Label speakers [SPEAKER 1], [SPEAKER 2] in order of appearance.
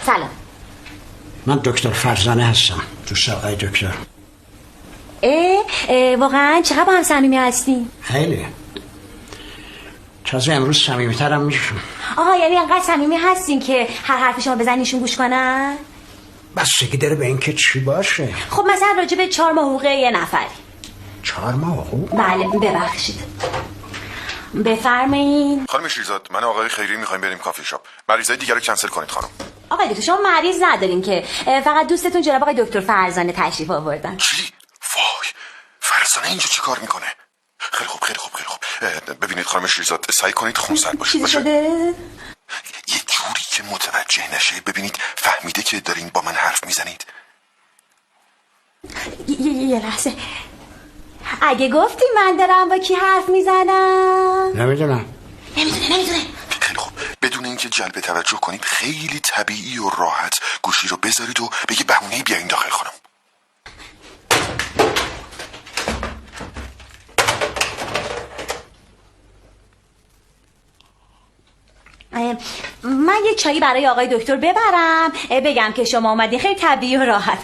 [SPEAKER 1] سلام.
[SPEAKER 2] من دکتر فرزانه هستم. دوست آقای دکتر.
[SPEAKER 1] واقعا چقدر با هم صمیمی هستیم؟
[SPEAKER 2] خیلی. تازه امروز صمیمی‌ترم میشم.
[SPEAKER 1] آقا یعنی انقدر صمیمی هستین که هر حرف شما بزنین ایشون گوش کنن؟
[SPEAKER 2] بستگی داره به اینکه چی باشه.
[SPEAKER 1] خب مثلا راجع به 4 ماه حقوق یه نفری.
[SPEAKER 2] 4 ماه حقوق؟
[SPEAKER 1] بله ببخشید. بفرمایین.
[SPEAKER 3] خانم شیرزاد، من آقای خیری میخوایم بریم کافی شاپ. مریضای دیگر رو کنسل کنید خانم.
[SPEAKER 1] آقای دکتر شما مریض ندارین که، فقط دوستتون جناب آقای دکتر فرزانه تشریف آوردن.
[SPEAKER 3] چی؟ وای، فرزانه اینجا چی کار میکنه؟ خیلی خوب. ببینید خانم شیرزاد، سعی کنید خونسرد باشید.
[SPEAKER 1] چیزی شده؟
[SPEAKER 3] یه جوری که متوجه نشه. ببینید فهمیده که دارین با من حرف میزنید.
[SPEAKER 1] یه لحظه. اگه گفتی من دارم با کی حرف میزنم؟
[SPEAKER 2] نمیدونم.
[SPEAKER 1] نمیدونه.
[SPEAKER 3] خیلی خوب، بدون اینکه جلب توجه کنید خیلی طبیعی و راحت گوشی رو بذارید و به یه بهونه‌ای بیاین داخل خانم.
[SPEAKER 1] من یه چایی برای آقای دکتر ببرم، بگم که شما اومدین، خیلی طبیعی و راحت.